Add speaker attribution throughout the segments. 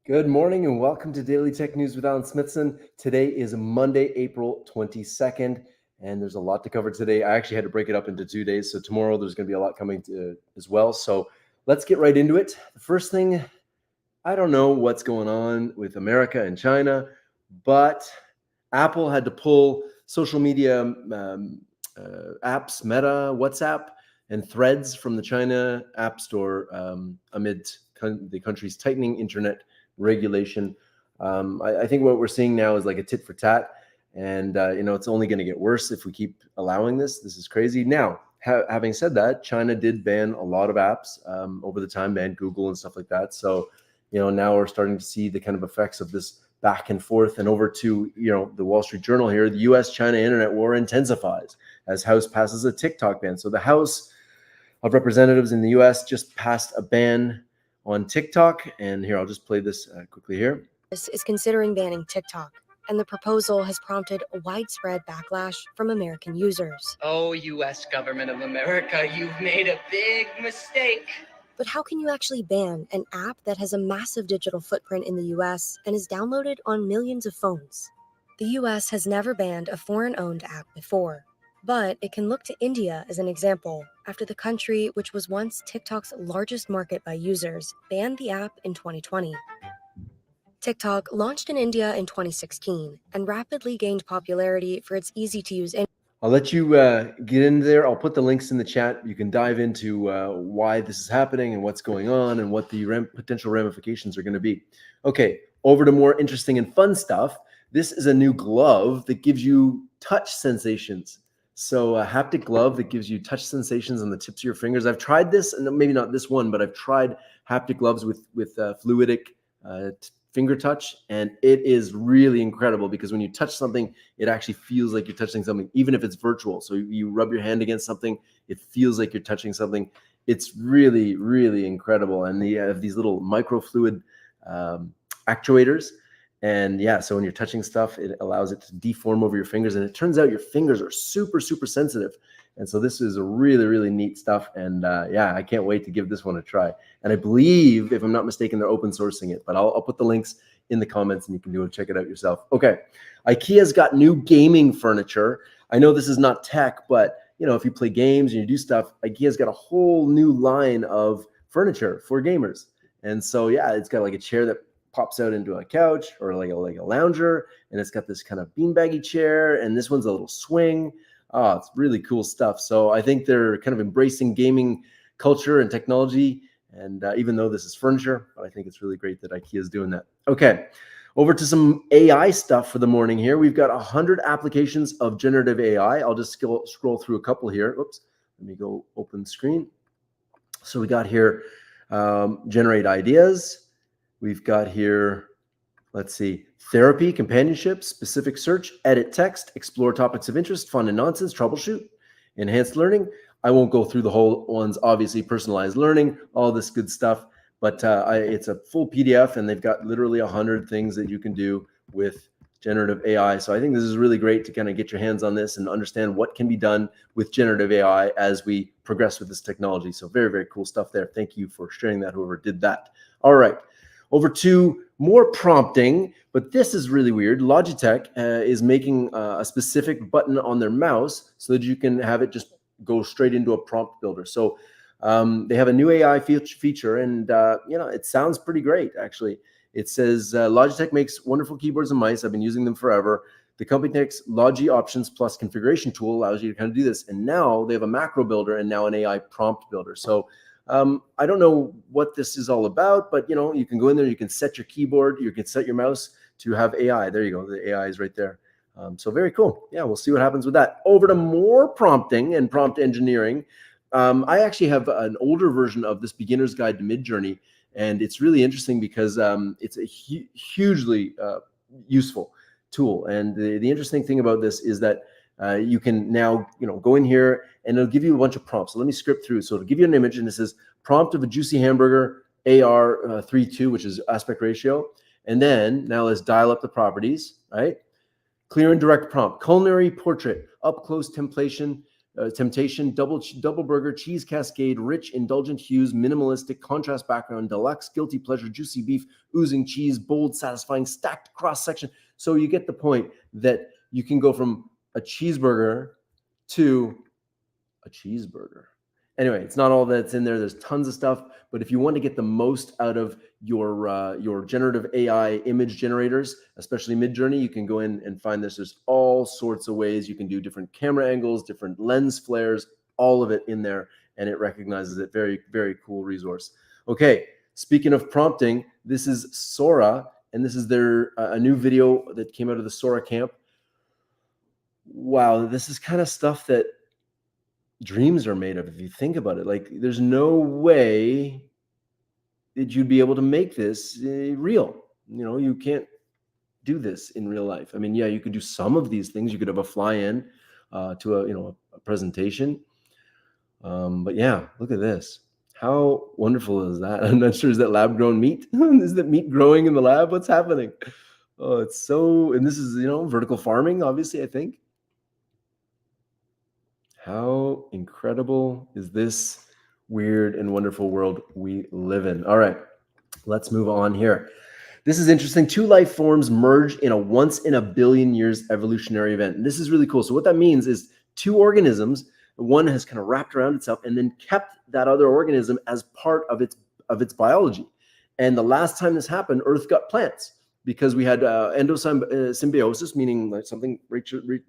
Speaker 1: Good morning and welcome to Daily Tech News with Alan Smithson. Today is Monday, April 22nd, and there's a lot to cover today. I actually had to break it up into 2 days, so tomorrow there's going to be a lot coming as well. So let's get right into it. The first thing, I don't know what's going on with America and China, but Apple had to pull social media apps, Meta, WhatsApp, and Threads from the China App Store amid the country's tightening internet regulation. I think what we're seeing now is like a tit for tat, and it's only going to get worse if we keep allowing this. This is crazy. Now, having said that, China did ban a lot of apps over the time, banned Google and stuff like that. So, now we're starting to see the kind of effects of this back and forth. And over to the Wall Street Journal here, the U.S.-China internet war intensifies as House passes a TikTok ban. So the House of Representatives in the U.S. just passed a ban on TikTok. And here, I'll just play this quickly here.
Speaker 2: This is considering banning TikTok, and the proposal has prompted a widespread backlash from American users.
Speaker 3: Oh, U.S. government of America, you've made a big mistake.
Speaker 2: But how can you actually ban an app that has a massive digital footprint in the U.S. and is downloaded on millions of phones? The U.S. has never banned a foreign-owned app before. But it can look to India as an example, after the country, which was once TikTok's largest market by users, banned the app in 2020. TikTok launched in India in 2016 and rapidly gained popularity for its easy-to-use.
Speaker 1: I'll let you get in there. I'll put the links in the chat. You can dive into why this is happening and what's going on and what the potential ramifications are going to be. Okay, over to more interesting and fun stuff. This is a new glove that gives you touch sensations. So a haptic glove that gives you touch sensations on the tips of your fingers. I've tried this, and maybe not this one, but I've tried haptic gloves with fluidic finger touch, and it is really incredible because when you touch something, it actually feels like you're touching something, even if it's virtual. So you rub your hand against something, it feels like you're touching something. It's really, really incredible. And they have these little microfluid actuators. And yeah, so when you're touching stuff, it allows it to deform over your fingers. And it turns out your fingers are super, super sensitive. And so this is a really, really neat stuff. And yeah, I can't wait to give this one a try. And I believe, if I'm not mistaken, they're open sourcing it. But I'll put the links in the comments and you can check it out yourself. Okay, IKEA's got new gaming furniture. I know this is not tech, but if you play games and you do stuff, IKEA's got a whole new line of furniture for gamers. And so yeah, it's got like a chair that pops out into a couch or like a lounger, and it's got this kind of beanbaggy chair, and this one's a little swing. Oh, it's really cool stuff. So I think they're kind of embracing gaming culture and technology, and even though this is furniture, but I think it's really great that IKEA is doing that. Okay, over to some AI stuff for the morning here. We've got 100 applications of generative AI. I'll just scroll through a couple here. Oops, let me go open screen. So we got here generate ideas. We've got here, let's see, therapy, companionship, specific search, edit text, explore topics of interest, fun and nonsense, troubleshoot, enhanced learning. I won't go through the whole ones, obviously, personalized learning, all this good stuff, but it's a full PDF, and they've got literally 100 things that you can do with generative AI. So I think this is really great to kind of get your hands on this and understand what can be done with generative AI as we progress with this technology. So very, very cool stuff there. Thank you for sharing that, whoever did that. All right. Over to more prompting, but this is really weird. Logitech is making a specific button on their mouse so that you can have it just go straight into a prompt builder. So they have a new AI feature, and it sounds pretty great, actually. It says Logitech makes wonderful keyboards and mice. I've been using them forever. The company takes Logi Options Plus configuration tool allows you to kind of do this, and now they have a macro builder and now an AI prompt builder. So I don't know what this is all about, but you can go in there, you can set your keyboard, you can set your mouse to have AI. There you go. The AI is right there. So very cool. Yeah, we'll see what happens with that. Over to more prompting and prompt engineering. I actually have an older version of this beginner's guide to Midjourney, and it's really interesting because it's a hugely useful tool. And the interesting thing about this is that you can now go in here and it'll give you a bunch of prompts. So let me script through. So it'll give you an image, and it says prompt of a juicy hamburger, AR 3:2, which is aspect ratio. And then now let's dial up the properties, right? Clear and direct prompt, culinary portrait, up close templation, temptation, double burger, cheese cascade, rich, indulgent hues, minimalistic, contrast background, deluxe, guilty pleasure, juicy beef, oozing cheese, bold, satisfying, stacked cross section. So you get the point that you can go from a cheeseburger to a cheeseburger. Anyway, it's not all that's in there. There's tons of stuff, but if you want to get the most out of your generative AI image generators, especially Midjourney, you can go in and find this. There's all sorts of ways you can do different camera angles, different lens flares, all of it in there, and it recognizes it. Very, very cool resource. Okay, speaking of prompting, this is Sora, and this is their a new video that came out of the Sora camp. Wow, this is kind of stuff that dreams are made of, if you think about it. Like, there's no way that you'd be able to make this real. You know, you can't do this in real life. I mean, yeah, you could do some of these things. You could have a fly-in to a presentation. But yeah, look at this. How wonderful is that? I'm not sure. Is that lab-grown meat? Is that meat growing in the lab? What's happening? Oh, it's so, and this is, vertical farming, obviously, I think. How incredible is this weird and wonderful world we live in? All right, let's move on here. This is interesting. Two life forms merge in a once in a billion years evolutionary event. And this is really cool. So what that means is two organisms, one has kind of wrapped around itself and then kept that other organism as part of its biology. And the last time this happened, Earth got plants, because we had endosymbiosis, meaning like something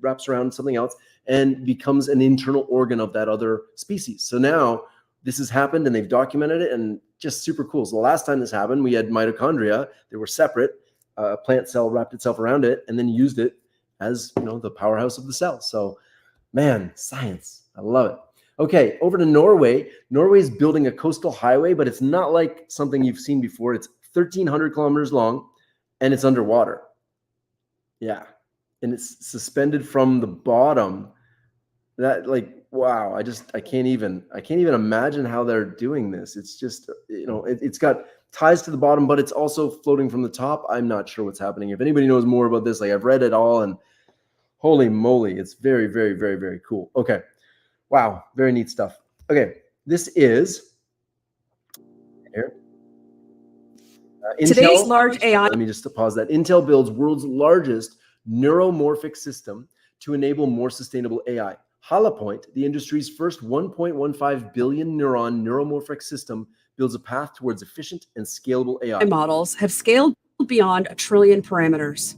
Speaker 1: wraps around something else and becomes an internal organ of that other species. So now this has happened and they've documented it, and just super cool. So the last time this happened, we had mitochondria. They were separate. A plant cell wrapped itself around it and then used it as, the powerhouse of the cell. So, man, science. I love it. Okay, over to Norway. Norway is building a coastal highway, but it's not like something you've seen before. It's 1,300 kilometers long. And it's underwater. Yeah. And it's suspended from the bottom. That, like, wow, I can't even imagine how they're doing this. It's just, it's got ties to the bottom, but it's also floating from the top. I'm not sure what's happening. If anybody knows more about this, like, I've read it all, and holy moly, it's very, very, very, very cool. Okay. Wow. Very neat stuff. Okay. This is here.
Speaker 4: Today's large AI.
Speaker 1: Let me just pause that. Intel builds world's largest neuromorphic system to enable more sustainable AI. HoloPoint, the industry's first 1.15 billion neuron neuromorphic system, builds a path towards efficient and scalable AI.
Speaker 4: Models have scaled beyond 1 trillion parameters.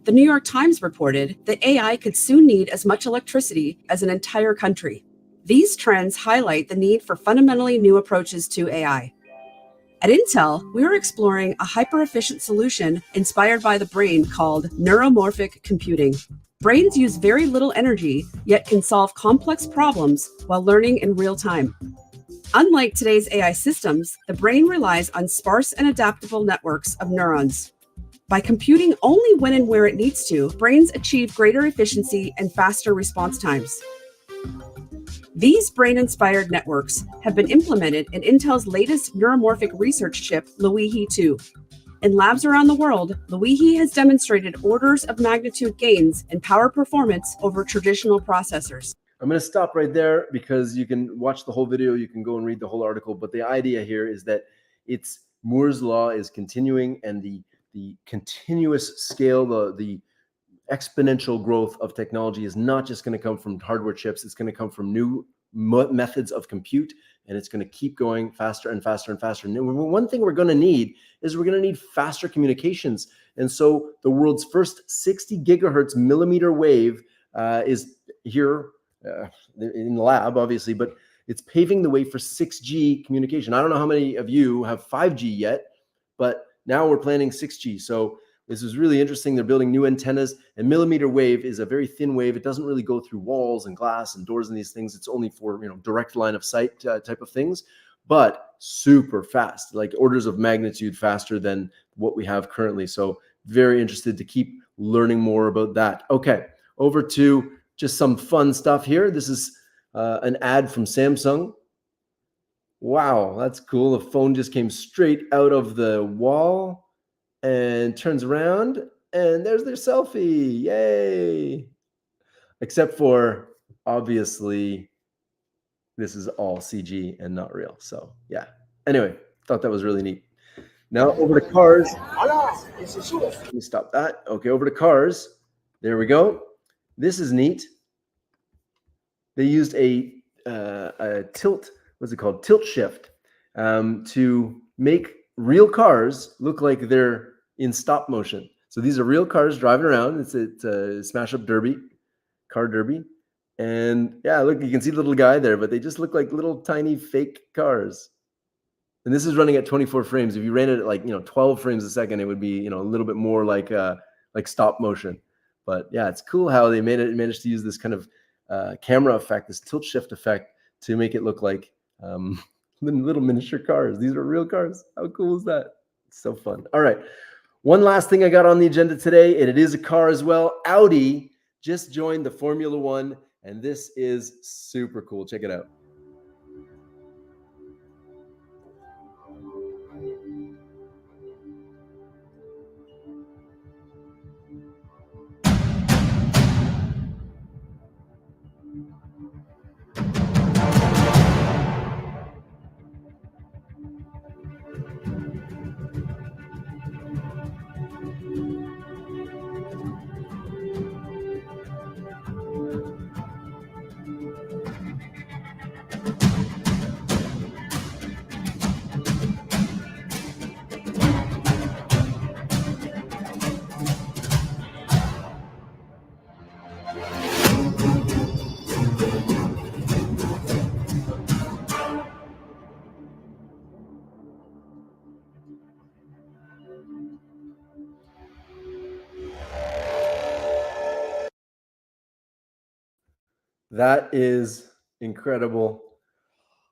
Speaker 4: The New York Times reported that AI could soon need as much electricity as an entire country. These trends highlight the need for fundamentally new approaches to AI. At Intel, we are exploring a hyper-efficient solution inspired by the brain called neuromorphic computing. Brains use very little energy, yet can solve complex problems while learning in real time. Unlike today's AI systems, the brain relies on sparse and adaptable networks of neurons. By computing only when and where it needs to, brains achieve greater efficiency and faster response times. These brain-inspired networks have been implemented in Intel's latest neuromorphic research chip, Loihi 2. In labs around the world, Loihi has demonstrated orders of magnitude gains in power performance over traditional processors.
Speaker 1: I'm going to stop right there because you can watch the whole video, you can go and read the whole article, but the idea here is that it's Moore's law is continuing, and the continuous scale, the exponential growth of technology is not just going to come from hardware chips. It's going to come from new methods of compute, and it's going to keep going faster and faster and faster. And one thing we're going to need is we're going to need faster communications. And so the world's first 60 gigahertz millimeter wave is here in the lab, obviously, but it's paving the way for 6G communication. I don't know how many of you have 5G yet, but now we're planning 6G. So this is really interesting. They're building new antennas, and millimeter wave is a very thin wave. It doesn't really go through walls and glass and doors and these things. It's only for direct line of sight type of things, but super fast, like orders of magnitude faster than what we have currently. So very interested to keep learning more about that. Okay, over to just some fun stuff here. This is an ad from Samsung. Wow, that's cool. The phone just came straight out of the wall and turns around, and there's their selfie. Yay! Except for, obviously, this is all CG and not real. So yeah. Anyway, thought that was really neat. Now over to cars. Let me stop that. Okay, over to cars. There we go. This is neat. They used a tilt, what's it called? Tiltshift to make real cars look like they're in stop motion. So these are real cars driving around. It's a smash up derby, car derby. And yeah, look, you can see the little guy there, but they just look like little tiny fake cars. And this is running at 24 frames. If you ran it at like 12 frames a second, it would be a little bit more like stop motion. But yeah, it's cool how they managed to use this kind of camera effect, this tilt shift effect, to make it look like little miniature cars. These are real cars. How cool is that? It's so fun. All right. One last thing I got on the agenda today, and it is a car as well. Audi just joined the Formula One, and this is super cool. Check it out. That is incredible.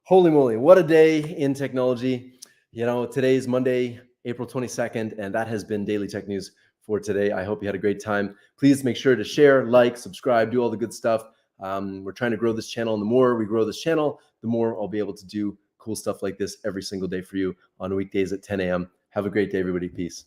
Speaker 1: Holy moly, what a day in technology. Today is Monday, April 22nd, and that has been Daily Tech News for today. I hope you had a great time. Please make sure to share, like, subscribe, do all the good stuff. We're trying to grow this channel, and the more we grow this channel, the more I'll be able to do cool stuff like this every single day for you on weekdays at 10 a.m. Have a great day, everybody. Peace.